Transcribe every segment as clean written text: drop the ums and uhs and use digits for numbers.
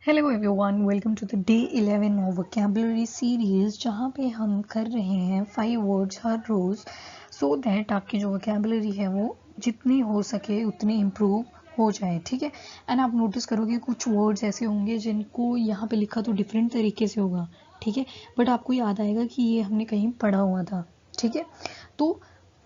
Hello everyone, welcome to the day 11 of vocabulary series, जहाँ पे हम कर रहे हैं 5 words her rose so that आपकी जो वोकैबुलरी है वो जितनी हो सके उतनी इम्प्रूव हो जाए। ठीक है। एंड आप नोटिस करोगे कुछ वर्ड्स ऐसे होंगे जिनको यहाँ पे लिखा तो डिफरेंट तरीके से होगा। ठीक है। बट आपको याद आएगा कि ये हमने कहीं पढ़ा हुआ था। ठीक है। तो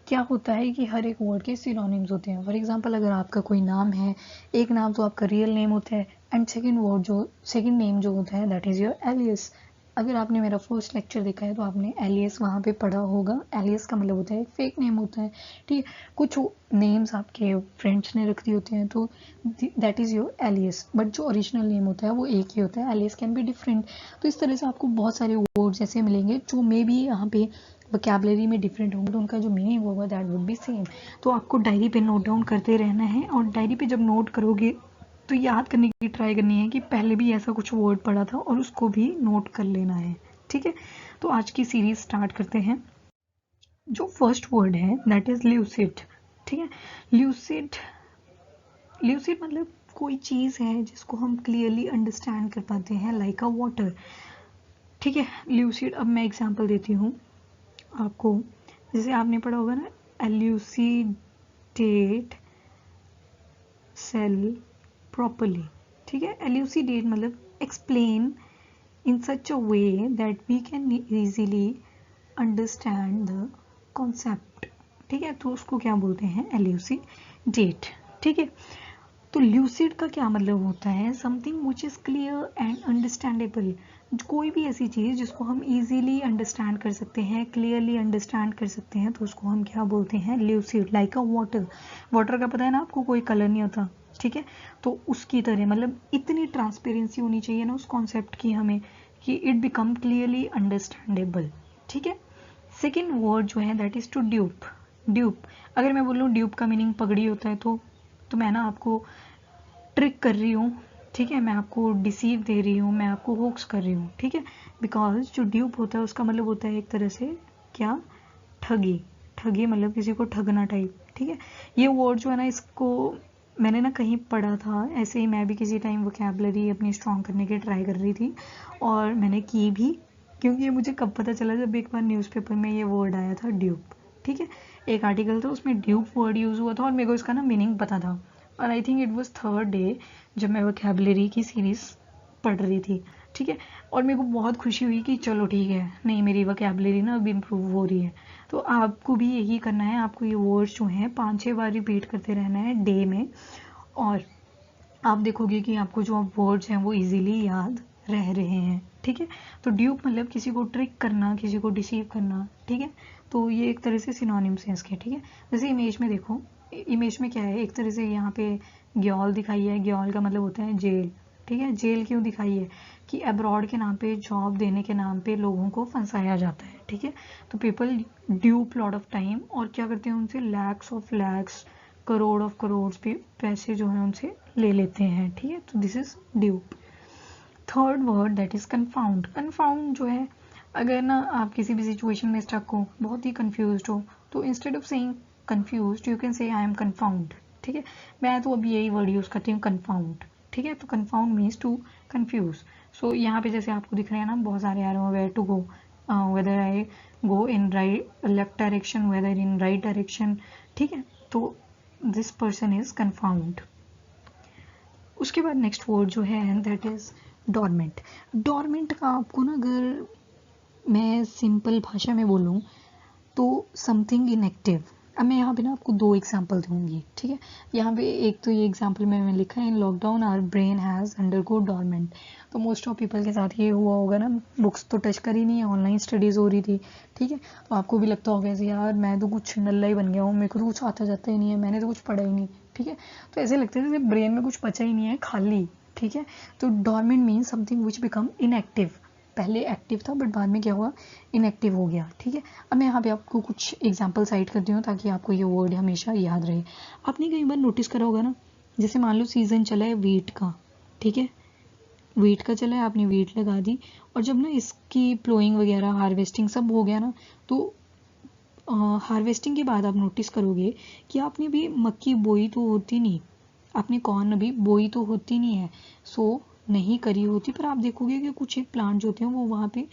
क्या होता है कि हर एक वर्ड के सिनोनिम्स होते हैं। फॉर एग्जांपल, अगर आपका कोई नाम है, एक नाम तो आपका रियल नेम होता है एंड सेकंड नेम जो होता है दैट इज़ योर एलियस। अगर आपने मेरा फर्स्ट लेक्चर देखा है तो आपने एलियस वहाँ पे पढ़ा होगा। एलियस का मतलब होता है फेक नेम होता है। ठीक है। कुछ नेम्स आपके फ्रेंड्स ने रख दिए होते हैं तो that is your alias, but जो ओरिजिनल नेम होता है वो एक ही होता है। Alias can be different. तो इस तरह से आपको बहुत सारे वर्ड्स ऐसे मिलेंगे जो मे बी यहाँ पे वोकैबुलरी में डिफरेंट होंगे, तो उनका जो मीनिंग होगा दैट वुड बी सेम। तो आपको डायरी पे नोट डाउन करते रहना है, और डायरी पे जब नोट करोगे तो याद करने की ट्राई करनी है कि पहले भी ऐसा कुछ वर्ड पढ़ा था और उसको भी नोट कर लेना है। ठीक है। तो आज की सीरीज स्टार्ट करते हैं। जो फर्स्ट वर्ड है दैट इज ल्यूसिड। ठीक है। ल्यूसिड ल्यूसिड मतलब कोई चीज़ है जिसको हम क्लियरली अंडरस्टैंड कर पाते हैं, लाइक अ वाटर। ठीक है। ल्यूसिड, अब मैं एग्जांपल देती हूँ आपको। जैसे आपने पढ़ा होगा ना, एल्यूसिडेट सेल प्रॉपरली। ठीक है। एल्यूसिडेट मतलब explain in such a way that we can easily understand the concept. ठीक है। तो उसको क्या बोलते हैं? एल्यूसिडेट। ठीक है। तो ल्यूसिड का क्या मतलब होता है? Something which is clear and understandable. कोई भी ऐसी चीज़ जिसको हम इजीली अंडरस्टैंड कर सकते हैं, क्लियरली अंडरस्टैंड कर सकते हैं, तो उसको हम क्या बोलते हैं? ल्यूसिड। लाइक अ वाटर। वाटर का पता है ना आपको, कोई कलर नहीं होता। ठीक है। तो उसकी तरह मतलब इतनी ट्रांसपेरेंसी होनी चाहिए ना उस कॉन्सेप्ट की हमें कि इट बिकम क्लियरली अंडरस्टैंडेबल। ठीक है। सेकेंड वर्ड जो है that is to dupe. Dupe, अगर मैं बोलूँ ड्यूप का मीनिंग पगड़ी होता है तो मैं ना आपको ट्रिक कर रही हूँ। ठीक है। मैं आपको डिसीव दे रही हूँ, मैं आपको होक्स कर रही हूँ। ठीक है। बिकॉज जो ड्यूप होता है उसका मतलब होता है एक तरह से क्या? ठगी। ठगी मतलब किसी को ठगना टाइप। ठीक है। ये वर्ड जो है ना, इसको मैंने ना कहीं पढ़ा था। ऐसे ही मैं भी किसी टाइम वोकैबुलरी अपनी स्ट्रॉन्ग करने की ट्राई कर रही थी, और मैंने की भी, क्योंकि ये मुझे कब पता चला, जब एक बार न्यूज़पेपर में ये वर्ड आया था, ड्यूप। ठीक है। एक आर्टिकल था उसमें ड्यूप वर्ड यूज़ हुआ था और मेरे को इसका ना मीनिंग पता था। और I think it was third day जब मैं वोकैबुलरी की सीरीज़ पढ़ रही थी। ठीक है। और मेरे को बहुत खुशी हुई कि चलो ठीक है, नहीं मेरी वोकैबुलरी ना अभी इम्प्रूव हो रही है। तो आपको भी यही करना है। आपको ये वर्ड्स जो हैं 5-6 बार रिपीट करते रहना है डे में, और आप देखोगे कि आपको जो वर्ड्स हैं वो इजीली याद रह रहे हैं। ठीक है। तो ड्यूप मतलब किसी को ट्रिक करना, किसी को डिसीव करना। ठीक है। तो ये एक तरह से सिनोनिम्स हैं इसके। ठीक है। जैसे इमेज में देखो, इमेज में क्या है, एक तरह से यहाँ पे ग्योल दिखाई है। ग्योल का मतलब होता है जेल। ठीक है। जेल क्यों दिखाई है? कि अब्रॉड के नाम पे, जॉब देने के नाम पे लोगों को फंसाया जाता है। ठीक है। तो people dupe lot of time, और क्या करते हैं उनसे लैक्स ऑफ लैक्स, करोड़ ऑफ करोड़ पे पैसे जो है उनसे ले लेते हैं। ठीक है। तो this is dupe. Third word that is confound. Confound जो है, अगर ना आप किसी भी सिचुएशन में स्टक हो, बहुत ही कंफ्यूज हो, तो instead of saying confuse you can say I am confound. ठीक है। मैं तो अभी यही वर्ड यूज़ करती हूँ, कन्फाउंड। ठीक है। तो कन्फाउंड मीन्स टू कंफ्यूज। सो यहाँ पे जैसे आपको दिख रहे हैं ना बहुत सारे arrow, where to go, whether I go in right left direction, whether in right direction. ठीक है। तो दिस पर्सन इज कन्फाउंड। उसके बाद नेक्स्ट वर्ड जो है दैट इज डॉर्मेंट। डॉर्मेंट का आपको ना, अगर मैं सिंपल भाषा में बोलूँ तो समथिंग इनएक्टिव। अब मैं यहाँ पे ना आपको 2 एग्जांपल दूंगी। ठीक है। यहाँ पे एक तो ये एग्जांपल में मैंने लिखा है, in lockdown our brain has undergo dormant. So most of people के साथ ये हुआ होगा ना, बुक्स तो टच करी नहीं है, ऑनलाइन स्टडीज़ हो रही थी। ठीक है। तो आपको भी लगता होगा ऐसे, यार मैं तो कुछ नल्ला ही बन गया हूँ, मेरे को तो कुछ आता जाता ही नहीं है, मैंने तो कुछ पढ़ा ही नहीं। ठीक है। तो ऐसे लगता है जैसे ब्रेन में कुछ बचा ही नहीं है, खाली। ठीक है। तो dormant means something which become inactive. पहले एक्टिव था बट बाद में क्या हुआ? इनएक्टिव हो गया। ठीक है। अब मैं यहाँ पे आपको कुछ एग्जांपल साइड करती हूँ ताकि आपको ये वर्ड हमेशा याद रहे। आपने कई बार नोटिस करा होगा ना, जैसे मान लो सीजन चला है वीट का। ठीक है। वीट का चला है, आपने वीट लगा दी, और जब ना इसकी प्लोइंग वगैरह, हार्वेस्टिंग सब हो गया ना, तो हार्वेस्टिंग के बाद आप नोटिस करोगे कि आपने भी मक्की बोई तो होती नहीं, आपने कॉर्न अभी बोई तो होती नहीं है। सो नहीं करी होती, पर आप देखोगे कि कुछ एक प्लांट जो होते हैं वो वहाँ पे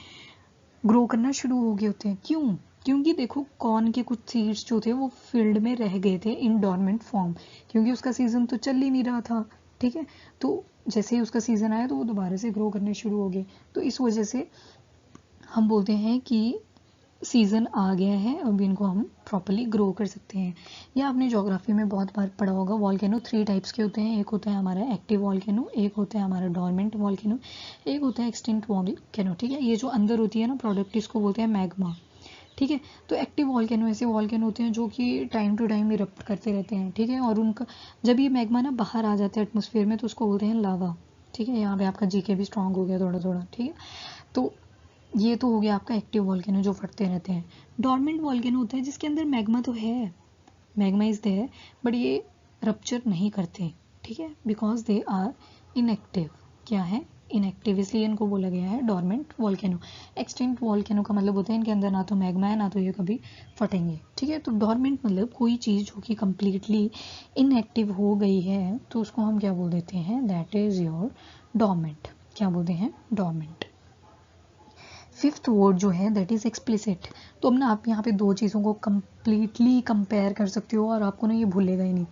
ग्रो करना शुरू हो गए होते हैं। क्यों? क्योंकि देखो कॉर्न के कुछ सीड्स जो थे वो फील्ड में रह गए थे इन डॉर्मेंट फॉर्म, क्योंकि उसका सीजन तो चल ही नहीं रहा था। ठीक है, तो जैसे ही उसका सीजन आया तो वो दोबारा से ग्रो करने शुरू हो गए। तो इस वजह से हम बोलते हैं कि सीज़न आ गया है, अब इनको हम प्रॉपरली ग्रो कर सकते हैं। या आपने ज्योग्राफी में बहुत बार पढ़ा होगा, वॉल्केनो 3 टाइप्स के होते हैं। एक होता है हमारा एक्टिव वॉल्केनो, एक होता है हमारा डॉर्मेंट वॉल्केनो, एक होता है एक्सटिंक्ट वॉल्केनो। ठीक है, ये जो अंदर होती है ना प्रोडक्ट, इसको बोलते हैं मैग्मा। ठीक है, तो एक्टिव वॉल्केनो ऐसे वॉल्केनो होते हैं जो कि टाइम टू टाइम इरप्ट करते रहते हैं। ठीक है, और उनका जब ये मैग्मा ना बाहर आ जाता है एटमोसफियर में तो उसको बोलते हैं लावा। ठीक है, यहाँ पे आपका जीके भी स्ट्रांग हो गया थोड़ा थोड़ा। ठीक है, तो ये तो हो गया आपका एक्टिव वॉल्केनो जो फटते रहते हैं। डॉर्मेंट वॉल्केनो होता है जिसके अंदर मैग्मा तो है, मैग्मा इज देयर, बट ये रप्चर नहीं करते। ठीक है, बिकॉज दे आर इनएक्टिव। क्या है? इनएक्टिव, इसलिए इनको बोला गया है डॉर्मेंट वॉल्केनो। एक्सटिंक्ट वॉल्केनो का मतलब होता है इनके अंदर ना तो मैग्मा है ना तो ये कभी फटेंगे। ठीक है, तो डॉर्मेंट मतलब कोई चीज़ जो कि कम्प्लीटली इनएक्टिव हो गई है तो उसको हम क्या बोल देते हैं? That is your dormant. क्या बोलते हैं? डॉर्मेंट। फिफ्थ वर्ड जो है दैट इज़ एक्सप्लिसिट। तो अब ना आप यहाँ पे दो चीज़ों को कम्प्लीटली कंपेयर कर सकते हो और आपको ना ये भूलेगा ही नहीं,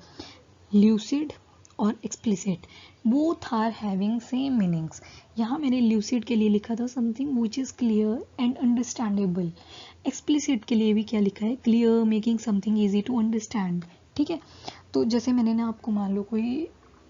ल्यूसिड और explicit, both are having same meanings. यहाँ मैंने ल्यूसिड के लिए लिखा था something which is clear and understandable. Explicit के लिए भी क्या लिखा है? Clear, making something easy to understand. ठीक है, तो जैसे मैंने ना आपको मान लो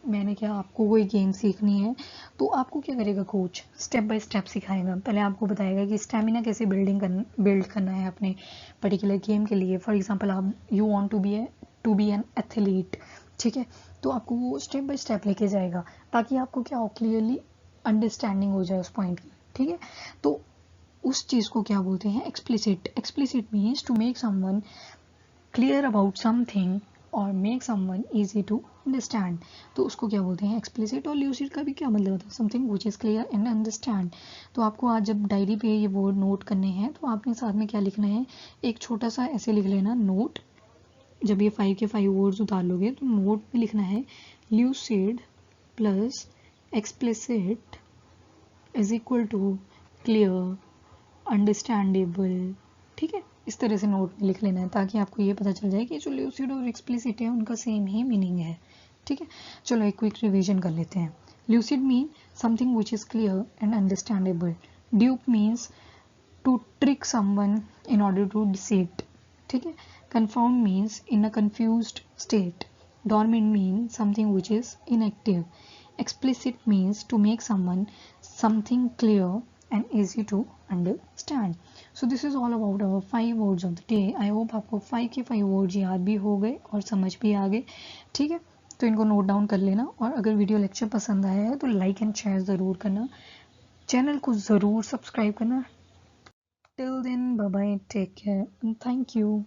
आपको कोई गेम सीखनी है तो आपको क्या करेगा कोच? स्टेप बाय स्टेप सिखाएगा। पहले आपको बताएगा कि स्टेमिना कैसे बिल्ड करना है अपने पर्टिकुलर गेम के लिए। फॉर एग्जांपल आप you want to be an athlete. ठीक है, तो आपको वो स्टेप बाय स्टेप लेके जाएगा ताकि आपको क्या हो? क्लियरली अंडरस्टैंडिंग हो जाए उस पॉइंट की। ठीक है, तो उस चीज़ को क्या बोलते हैं? Explicit. Explicit means to make someone clear about something और make someone easy to understand. तो उसको क्या बोलते हैं? एक्सप्लिसिट। और ल्यूसिड का भी क्या मतलब होता है? Something which is clear and understand. तो आपको आज जब डायरी पे ये वर्ड नोट करने हैं तो आपने साथ में क्या लिखना है? एक छोटा सा ऐसे लिख लेना नोट। जब ये 5 के 5 वर्ड्स उतार लोगे तो नोट में लिखना है lucid plus explicit is equal to clear understandable. ठीक है, इस तरह से नोट में लिख लेना है ताकि आपको ये पता चल जाए कि जो ल्यूसिड और एक्सप्लिसिट है उनका सेम ही मीनिंग है। ठीक है, चलो एक क्विक रिवीजन कर लेते हैं। Lucid mean something which is clear and understandable. Dupe means to trick someone in order to deceit. ठीक है, confound means in a confused state. Dormant mean something which is inactive. Explicit means to make someone something clear and easy to understand. So this is all about our 5 words of the day. I hope आपको 5 के 5 words याद भी हो गए और समझ भी आ गए। ठीक है, तो इनको नोट डाउन कर लेना और अगर वीडियो लेक्चर पसंद आया है तो लाइक एंड शेयर ज़रूर करना, चैनल को ज़रूर सब्सक्राइब करना। Till then, bye bye, take care and thank you.